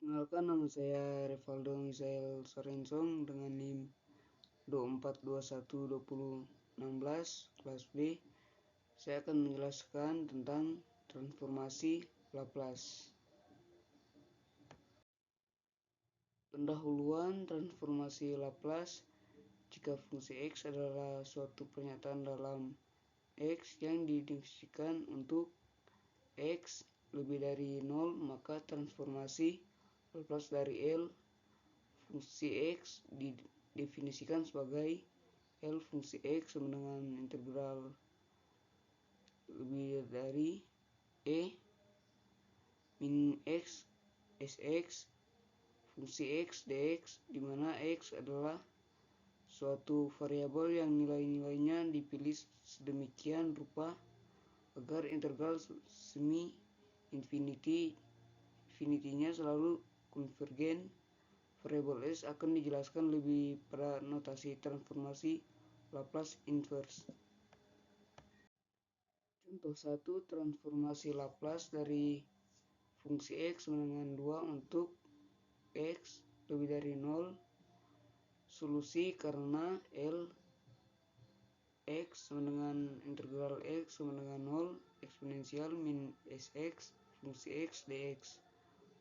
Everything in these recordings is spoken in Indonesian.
Perkenalkan, nama saya Revaldo Misael Sorensong dengan NIM 24212016 kelas B. Saya akan menjelaskan tentang transformasi Laplace. Pendahuluan transformasi Laplace jika fungsi X adalah suatu pernyataan dalam X yang didefinisikan untuk X lebih dari 0, maka transformasi Laplace dari L fungsi X didefinisikan sebagai L fungsi X sama dengan integral lebih dari E min X Sx fungsi X dx, di mana X adalah suatu variabel yang nilai-nilainya dipilih sedemikian rupa agar integral semi infinity-nya selalu konvergen. Variabel S akan dijelaskan lebih pada notasi transformasi Laplace inverse. Contoh 1, transformasi Laplace dari fungsi X sama dengan 2 untuk X lebih dari 0. Solusi karena L X sama dengan integral X sama dengan 0 eksponensial min Sx fungsi X dx,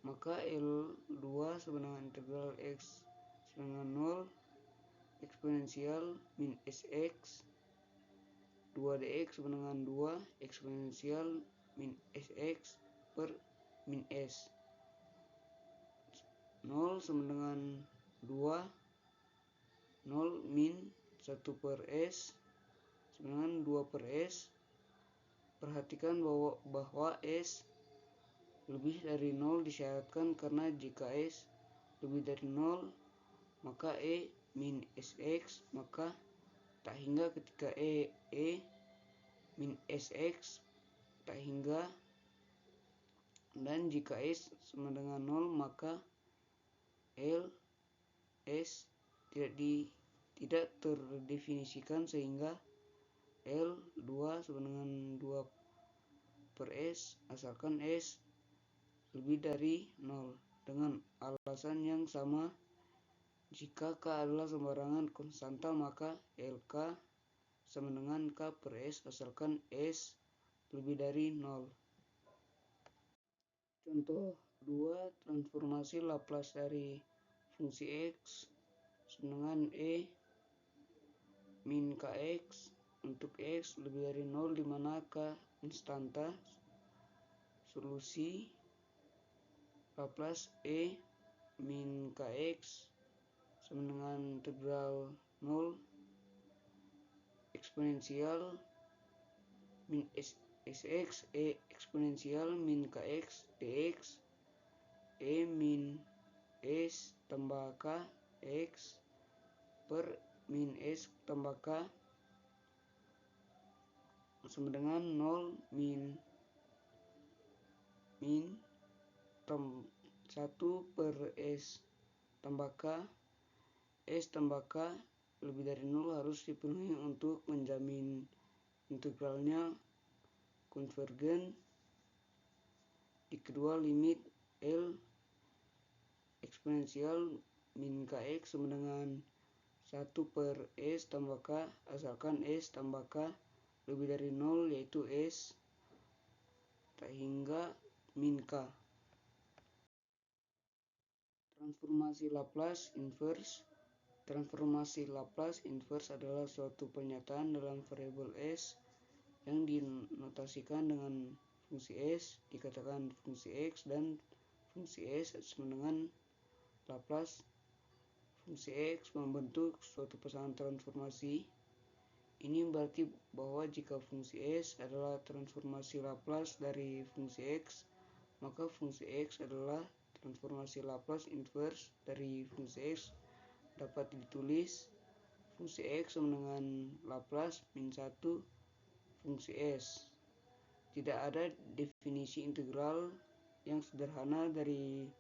maka L2 sama dengan integral X sama dengan 0 eksponensial min Sx 2 dx sama dengan 2 eksponensial min Sx per min S. 0 sama dengan 2, 0 min 1 per S sama dengan 2 per S. Perhatikan bahwa S lebih dari 0 disyaratkan karena jika S lebih dari 0 maka E min Sx, maka tak hingga ketika E min Sx tak hingga, dan jika S sama dengan 0 maka L S tidak terdefinisikan sehingga L2 sama dengan 2 per S asalkan S lebih dari 0. Dengan alasan yang sama, jika K adalah sembarangan konstanta maka LK sama dengan K per S asalkan S lebih dari 0. Contoh 2, transformasi Laplace dari fungsi X sama dengan E min Kx untuk X lebih dari 0 di mana K konstanta. Solusi Laplace E min Kx sama dengan integral 0 eksponensial min Sx E eksponensial min Kx dx E min S tambah K X per min S tambah K sama dengan 0 min 1 per S tambah K. S tambah K lebih dari 0 harus dipenuhi untuk menjamin integralnya konvergen. Di kedua limit L eksponensial min Kx sama dengan 1 per S tambah K asalkan S tambah K lebih dari 0, yaitu S tak hingga min K. Transformasi Laplace inverse. Transformasi Laplace inverse adalah suatu pernyataan dalam variabel S yang dinotasikan dengan fungsi S, dikatakan fungsi X, dan fungsi S sama dengan Laplace fungsi X membentuk suatu pasangan transformasi. Ini berarti bahwa jika fungsi S adalah transformasi Laplace dari fungsi X, maka fungsi X adalah transformasi Laplace inverse dari fungsi X. Dapat ditulis fungsi X sama dengan Laplace min 1 fungsi S. Tidak ada definisi integral yang sederhana dari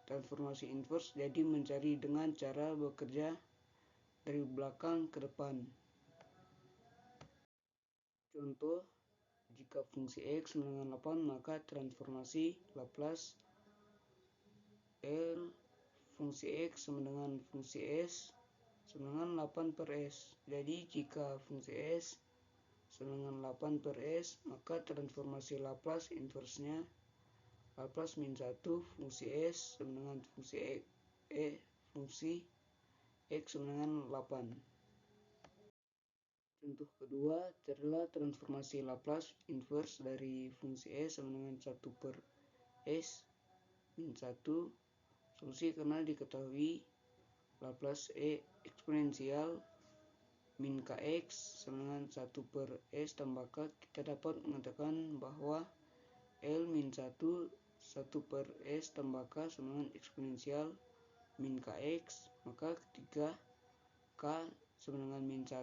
transformasi inverse, jadi mencari dengan cara bekerja dari belakang ke depan. Contoh, jika fungsi X sama dengan 8 maka transformasi Laplace L fungsi X sama dengan fungsi S sama dengan 8 per S. Jadi jika fungsi S sama dengan 8 per S, maka transformasi Laplace inversnya Laplace min 1 fungsi S sama dengan fungsi fungsi X sama dengan 8. Contoh kedua, carilah transformasi Laplace inverse dari fungsi S sama dengan 1 per S min 1. Solusi karena diketahui Laplace eksponensial min kx sama dengan 1 per S tambah k, kita dapat mengatakan bahwa L min 1 per S tambah k sama dengan eksponensial min kx, maka ketika k sama dengan min 1,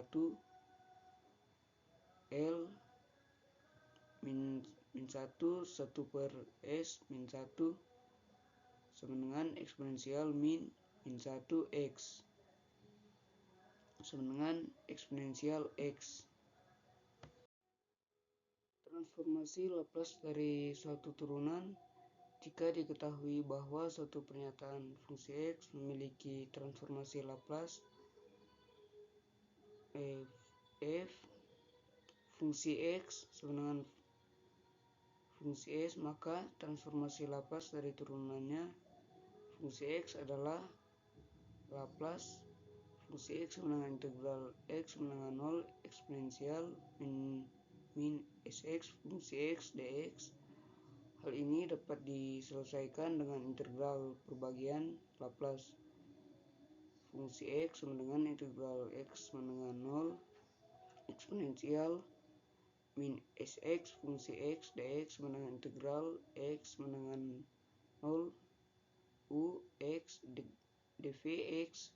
L min 1 per S min 1 sama dengan eksponensial min 1 X sama dengan eksponensial X. Transformasi Laplace dari suatu turunan jika diketahui bahwa suatu pernyataan fungsi X memiliki transformasi Laplace f fungsi X sama dengan fungsi S, maka transformasi Laplace dari turunannya fungsi X adalah Laplace fungsi X sama dengan integral X sama dengan 0 eksponensial min Sx fungsi X dx. Hal ini dapat diselesaikan dengan integral perbagian Laplace fungsi X sama dengan integral X sama dengan 0 eksponensial min Sx fungsi X dx sama dengan integral X sama dengan 0 u X dvx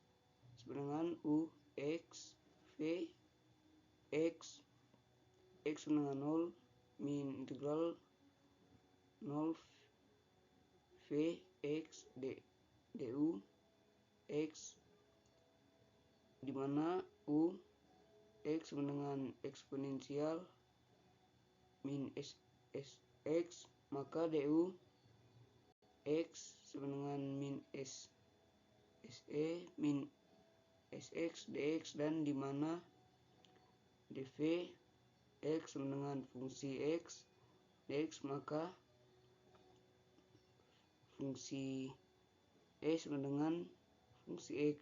sama dengan u X v X X sama dengan 0 min integral 0 v X du X, di mana u X sama dengan eksponensial min Sx, maka du X sama dengan min Se min Sx dx, dan di mana dv X sama dengan fungsi X dx, maka fungsi E sama dengan fungsi X.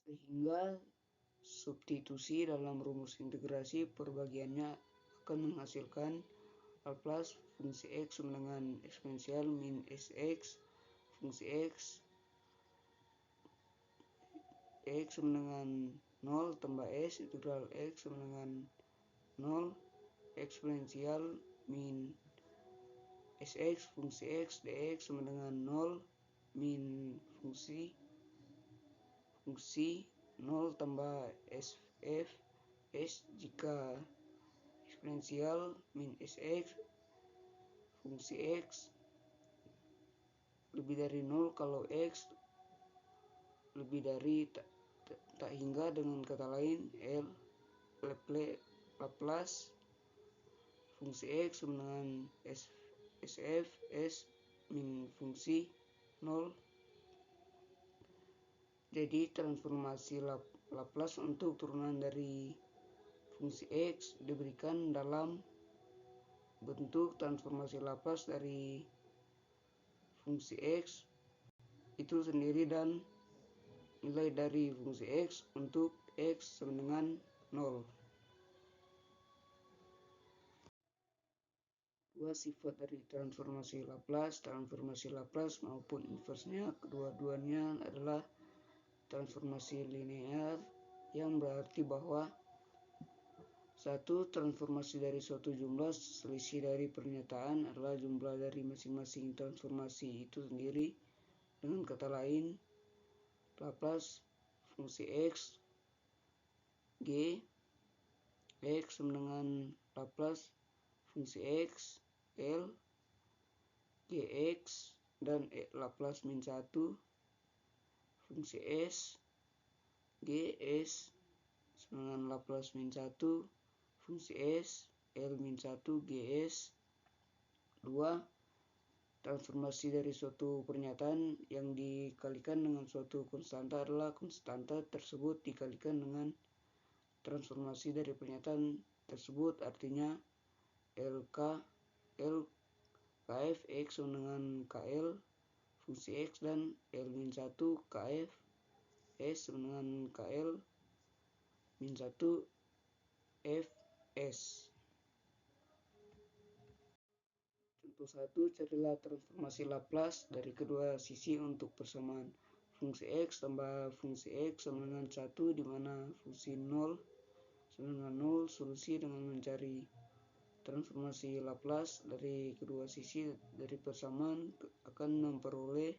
Sehingga substitusi dalam rumus integrasi perbagiannya akan menghasilkan Laplace fungsi X sama dengan eksponensial min Sx fungsi X sama dengan 0 tambah S integral X sama dengan 0 eksponensial min Sx fungsi X dx sama dengan 0 min fungsi 0 tambah Sf S jika eksponensial min Sx fungsi X lebih dari 0 kalau X lebih dari tak hingga. Dengan kata lain, Laplace fungsi X sama dengan Sf S min fungsi 0. Jadi transformasi Laplace untuk turunan dari fungsi X diberikan dalam bentuk transformasi Laplace dari fungsi X itu sendiri dan nilai dari fungsi X untuk X sama dengan 0. Dua sifat dari transformasi Laplace maupun inversnya, kedua-duanya adalah transformasi linear, yang berarti bahwa satu transformasi dari suatu jumlah selisih dari pernyataan adalah jumlah dari masing-masing transformasi itu sendiri. Dengan kata lain, Laplace fungsi X G X sama dengan Laplace fungsi X L Gx, dan Laplace min 1 fungsi S Gs sama dengan Laplace min 1 fungsi S L min 1 Gs. 2. transformasi dari suatu pernyataan yang dikalikan dengan suatu konstanta adalah konstanta tersebut dikalikan dengan transformasi dari pernyataan tersebut. Artinya Kf X sama dengan Kl fungsi X dan L-1 Kf S sama dengan Kl min 1 Fs. Contoh 1, carilah transformasi Laplace dari kedua sisi untuk persamaan fungsi X tambah fungsi X sama dengan 1, di mana fungsi 0 sama dengan 0. Solusi dengan mencari transformasi Laplace dari kedua sisi dari persamaan akan memperoleh,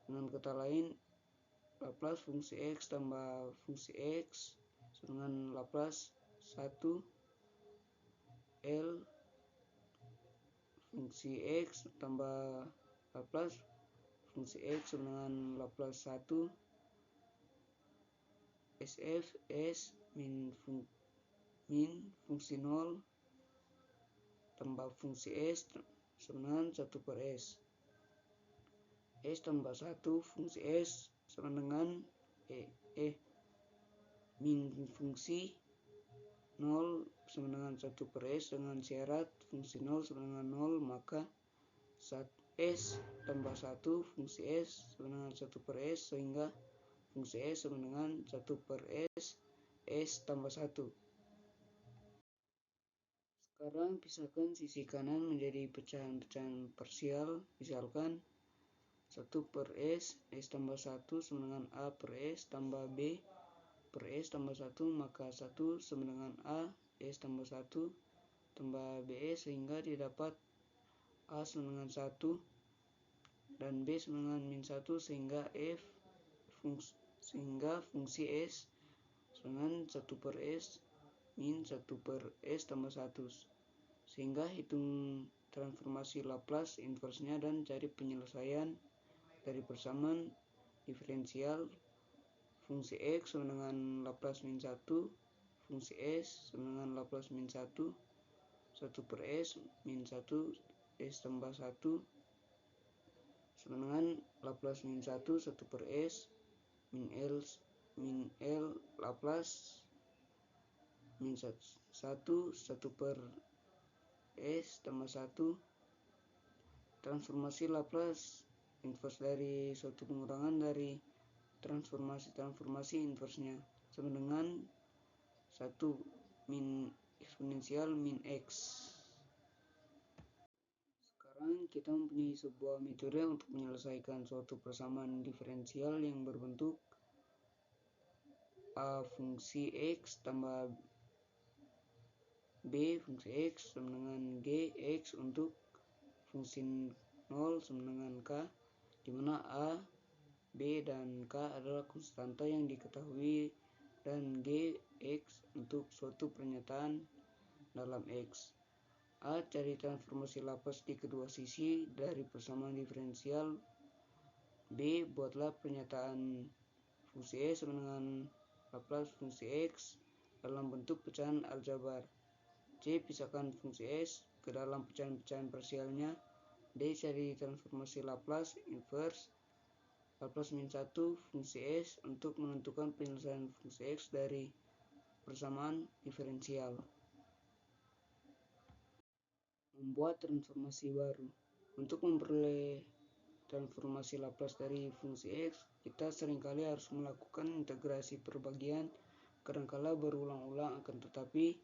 dengan kata lain, Laplace fungsi X tambah fungsi X sama dengan Laplace 1 L fungsi X tambah Laplace fungsi X sama dengan Laplace 1 SF S min fungsi 0 tambah fungsi S sama dengan 1 per S. S tambah 1 fungsi S sama dengan min fungsi 0 sama dengan 1 per S dengan syarat fungsi 0 sama dengan 0, maka S tambah 1 fungsi S sama dengan 1 per S, sehingga fungsi S sama dengan 1 per S, S tambah 1. Sekarang pisahkan sisi kanan menjadi pecahan-pecahan parsial, misalkan 1 per S, S tambah 1 sama dengan A per S tambah B per S tambah 1, maka 1 sama dengan A, S tambah 1 tambah BS, sehingga didapat A sama dengan 1 dan B sama dengan min 1, sehingga fungsi S sama dengan 1 per S min 1 per S tambah 1. Sehingga hitung transformasi Laplace inversnya dan cari penyelesaian dari persamaan diferensial fungsi X sama dengan Laplace min 1, fungsi S sama dengan Laplace min 1, 1 per S min 1 S tambah 1 sama dengan Laplace min 1, 1 per S min L Laplace min 1, 1 per S tambah 1. Transformasi Laplace inverse dari suatu pengurangan dari transformasi inversnya sama dengan 1 min eksponensial min X. Sekarang kita mempunyai sebuah metode untuk menyelesaikan suatu persamaan diferensial yang berbentuk A fungsi X tambah B fungsi X sama dengan G X untuk fungsi 0 sama dengan K, di mana A, B, dan K adalah konstanta yang diketahui, dan G, X untuk suatu pernyataan dalam X. A. Cari transformasi Laplace di kedua sisi dari persamaan diferensial. B. Buatlah pernyataan fungsi S sama dengan Laplace fungsi X dalam bentuk pecahan aljabar. C. Pisahkan fungsi S ke dalam pecahan-pecahan parsialnya. D. Cari transformasi Laplace inverse Laplace min 1 fungsi S untuk menentukan penyelesaian fungsi X dari persamaan diferensial. Membuat transformasi baru. Untuk memperoleh transformasi Laplace dari fungsi X, kita seringkali harus melakukan integrasi perbagian, kadangkala berulang-ulang, akan tetapi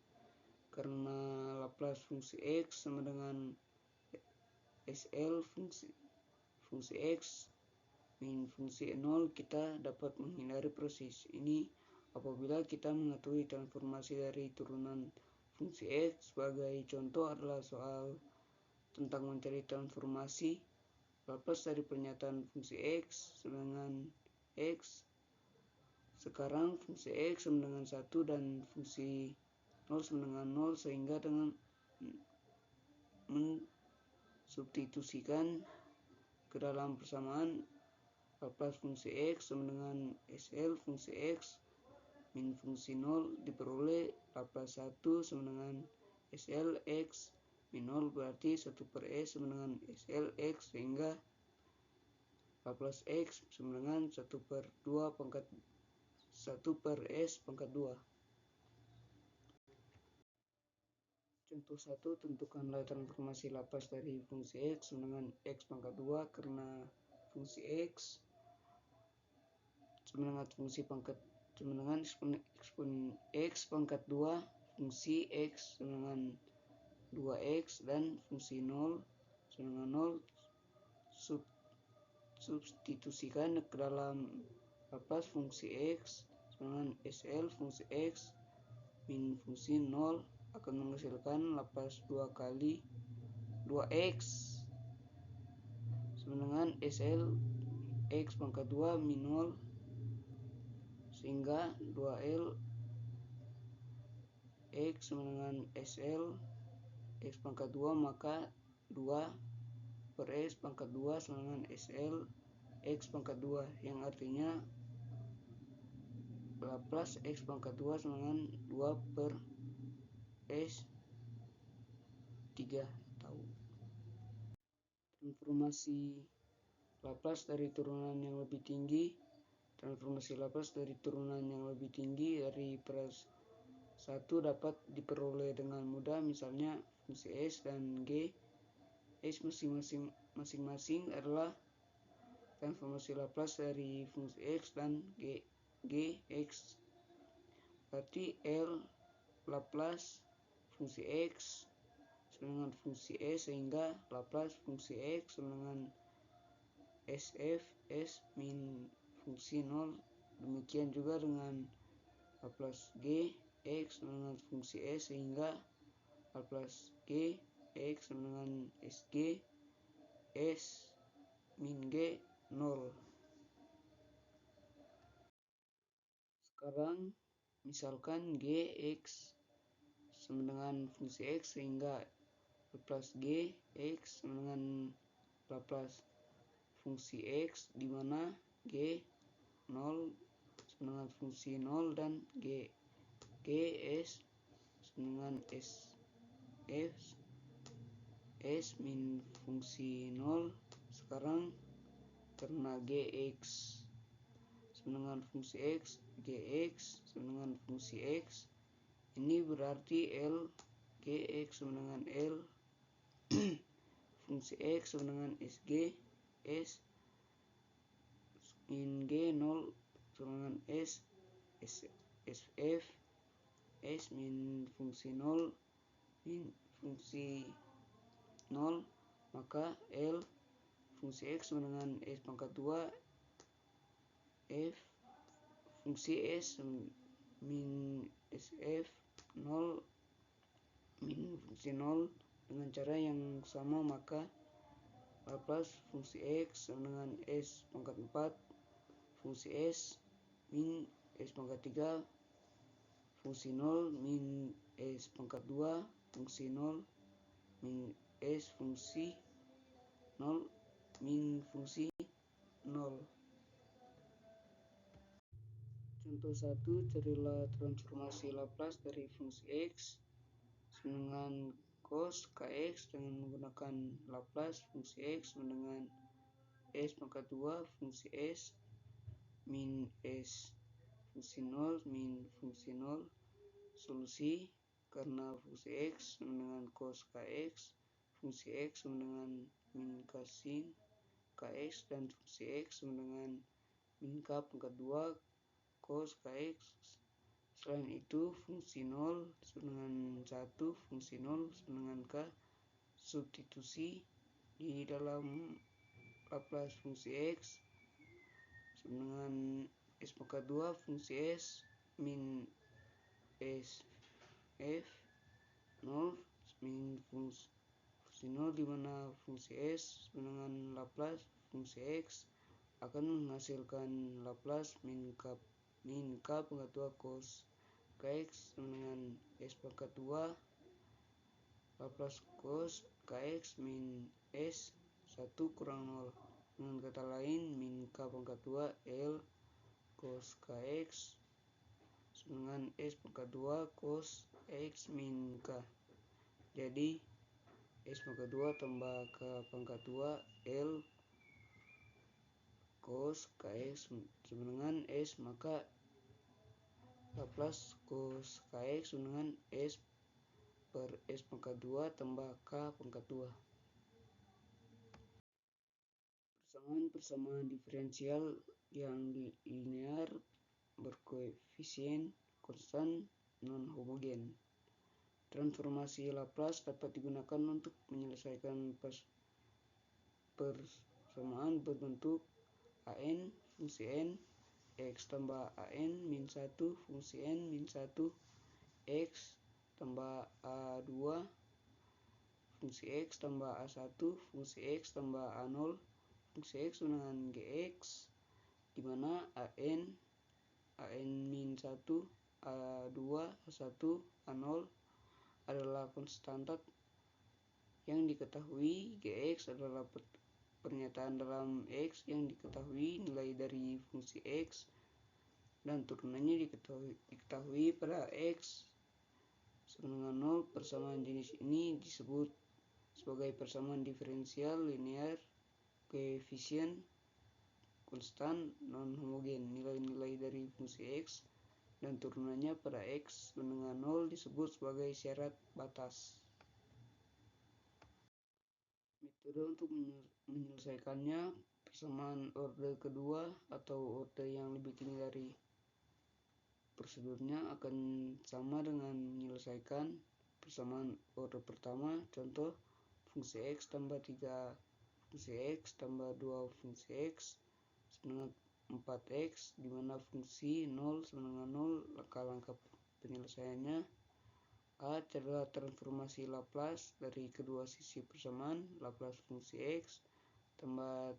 karena Laplace fungsi X sama dengan SL fungsi X min fungsi 0, kita dapat menghindari proses ini apabila kita mengetahui transformasi dari turunan fungsi X. Sebagai contoh adalah soal tentang mencari transformasi Laplace dari pernyataan fungsi X sama dengan X. Sekarang fungsi X sama dengan 1 dan fungsi 0 sama dengan 0, sehingga dengan mensubstitusikan ke dalam persamaan Laplace fungsi X sama dengan SL fungsi X min fungsi 0 diperoleh Laplace 1 sama dengan SL X min 0 berarti 1 per S sama dengan SL X, sehingga Laplace X sama dengan 1 per 2 pangkat 1 per S pangkat 2. Contoh 1, tentukanlah transformasi Laplace dari fungsi X sama dengan X pangkat 2, karena fungsi X sama dengan fungsi pangkat sama dengan ekspon X pangkat 2, fungsi X sama dengan 2X, dan fungsi 0 sama dengan 0. Substitusikan ke dalam Laplace fungsi X sama dengan SL fungsi X min fungsi 0 akan menghasilkan Laplace 2 kali 2X sama dengan SL X pangkat 2 min 0, sehingga 2L X sama dengan SL X pangkat 2, maka 2 per S pangkat 2 sama dengan SL X pangkat 2, yang artinya Laplace X pangkat 2 sama dengan 2 per S 3. Transformasi Laplace dari turunan yang lebih tinggi. Transformasi Laplace dari turunan yang lebih tinggi dari peras 1 dapat diperoleh dengan mudah. Misalnya fungsi S dan G. S masing-masing adalah transformasi Laplace dari fungsi X dan G X. Berarti L Laplace fungsi X sama dengan fungsi S, sehingga Laplace fungsi X sama dengan SF S min fungsi 0. Demikian juga dengan Laplace G X sama dengan fungsi S, sehingga Laplace G X sama dengan SG S min G 0. Sekarang misalkan G X sama dengan fungsi X, sehingga Laplace G X sama dengan Laplace fungsi X, di mana G 0 sama dengan fungsi 0 dan G S sama dengan S min fungsi 0. Sekarang karena G X sama dengan fungsi X, G X sama dengan fungsi X, ini berarti L G X sama dengan L fungsi X sama dengan SG S min G 0 sama dengan SF S min fungsi 0 min fungsi 0, maka L fungsi X sama dengan S pangkat 2 F fungsi S min SF 0 min fungsi 0 dengan cara yang sama, maka Laplace fungsi X sama dengan S pangkat 4 fungsi S min S pangkat 3 fungsi 0 min S pangkat 2 fungsi 0 min S fungsi 0 min fungsi 0. Contoh 1, carilah transformasi Laplace dari fungsi X sama dengan cos Kx dengan menggunakan Laplace fungsi X sama dengan S pangkat 2 fungsi S min S fungsi 0 min fungsi 0. Solusi, karena fungsi X sama dengan cos Kx, fungsi X sama dengan min sin Kx, dan fungsi X sama dengan min K pangkat 2 cos Kx. Selain itu, fungsi 0 sama dengan 1, fungsi 0 sama dengan K. Substitusi di dalam Laplace fungsi X sama dengan S pangkat 2 fungsi S min S F 0 min fungsi 0, di mana fungsi S sama dengan Laplace fungsi X akan menghasilkan Laplace min K pangkat 2 cos Kx sama dengan S pangkat 2 Laplace cos Kx min S 1 kurang 0. Dengan kata lain, min K pangkat 2 L cos Kx sama dengan S pangkat 2 cos X min K. Jadi S pangkat 2 tambah K pangkat 2 L cos KX sama dengan S, maka Laplace cos KX sama dengan S per S pangkat 2 tambah K pangkat 2. Persamaan diferensial yang linear berkoefisien konstan non homogen. Transformasi Laplace dapat digunakan untuk menyelesaikan persamaan berbentuk an fungsi n x tambah an min 1 fungsi n min 1 x tambah a2 fungsi x tambah a1 fungsi x tambah a0 fungsi x dengan gx, di mana an min 1 a2 a1 a0 adalah konstanta yang diketahui. Gx adalah pernyataan dalam x yang diketahui nilai dari fungsi x dan turunannya diketahui pada x sama dengan 0. Persamaan jenis ini disebut sebagai persamaan diferensial linear koefisien konstan non homogen. Nilai-nilai dari fungsi x dan turunannya pada x sama dengan 0 disebut sebagai syarat batas. Metode untuk menyelesaikannya: persamaan orde kedua atau orde yang lebih tinggi dari prosedurnya akan sama dengan menyelesaikan persamaan orde pertama. Contoh, fungsi x tambah 3 fungsi x tambah 2 fungsi x sama dengan 4x, di mana fungsi 0 sama dengan 0. Langkah-langkah penyelesaiannya: A. Carilah transformasi Laplace dari kedua sisi persamaan. Laplace fungsi x tambah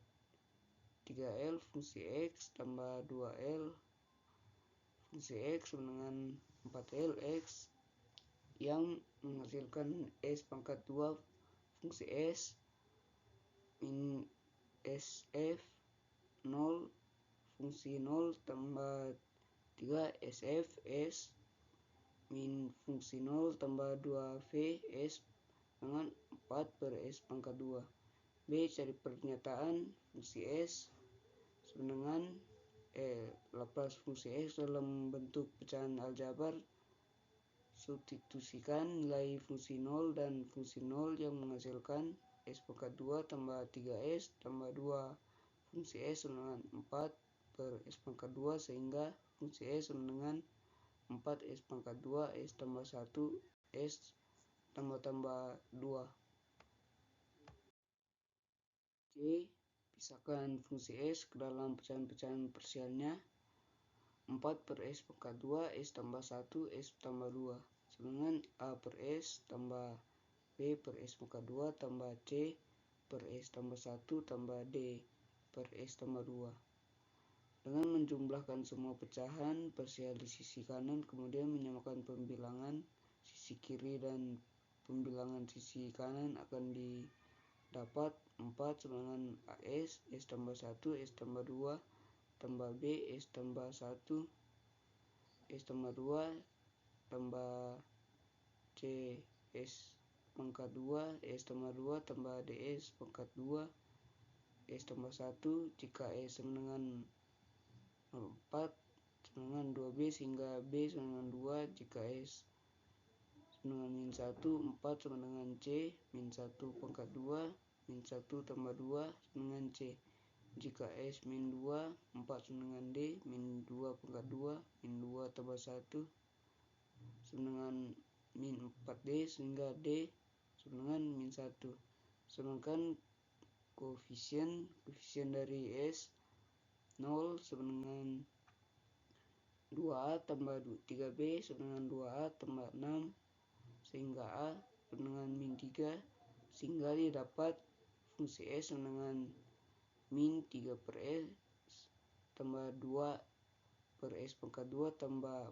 3L fungsi x tambah 2L fungsi x sama dengan 4L x yang menghasilkan S pangkat 2 fungsi S min SF 0 fungsi 0 tambah 3 SF S min fungsi 0 tambah 2V S dengan 4 per S pangkat 2. B. Cari pernyataan fungsi S sama dengan Laplace fungsi X dalam bentuk pecahan aljabar. Substitusikan nilai fungsi 0 dan fungsi 0 yang menghasilkan S pangkat 2 tambah 3S tambah 2 fungsi S sama dengan 4 per S pangkat 2, sehingga fungsi S sama dengan 4S pangkat 2 S tambah 1 S tambah 2. C. Pisahkan fungsi S ke dalam pecahan-pecahan parsialnya. 4 per S pangkat 2 S tambah 1 S tambah 2 sama dengan A per S tambah B per S pangkat 2 tambah C per S tambah 1 tambah D per S tambah 2. Dengan menjumlahkan semua pecahan parsial di sisi kanan, kemudian menyamakan pembilangan sisi kiri dan pembilangan sisi kanan, akan didapat 4 sama dengan AS, S tambah 1, S tambah 2, tambah B, S tambah 1, S tambah 2, tambah C, S pangkat 2, S tambah 2, tambah DS pangkat 2, S tambah 1, jika S sama dengan 4 sama dengan 2B sehingga B sama dengan 2. Jika S sama dengan min 1, 4 sama dengan C min 1 pangkat 2 min 1 tambah 2 sama dengan C. Jika S min 2, 4 sama dengan D min 2 pangkat 2 min 2 tambah 1 sama dengan min 4D, sehingga D sama dengan min 1. Sedangkan koefisien dari S 0 sama dengan 2A tambah 3B sama dengan 2A tambah 6, sehingga A sama dengan min 3, sehingga didapat fungsi S sama dengan min 3 per S tambah 2 per S pangkat 2 tambah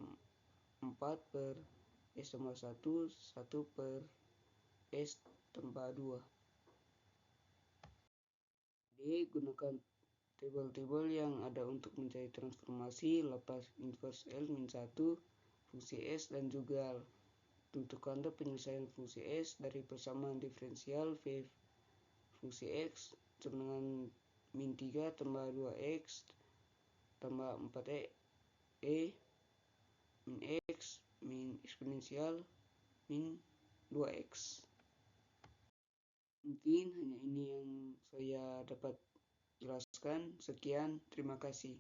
4 per S tambah 1 per S tambah 2. D. Gunakan tabel-tabel yang ada untuk mencari transformasi Laplace inverse L min 1 fungsi S dan juga Tentukan penyelesaian fungsi S dari persamaan diferensial V fungsi X sama dengan min 3 tambah 2X tambah 4E min X min eksponensial min 2X. Mungkin hanya ini yang saya dapat jelaskan. Sekian, terima kasih.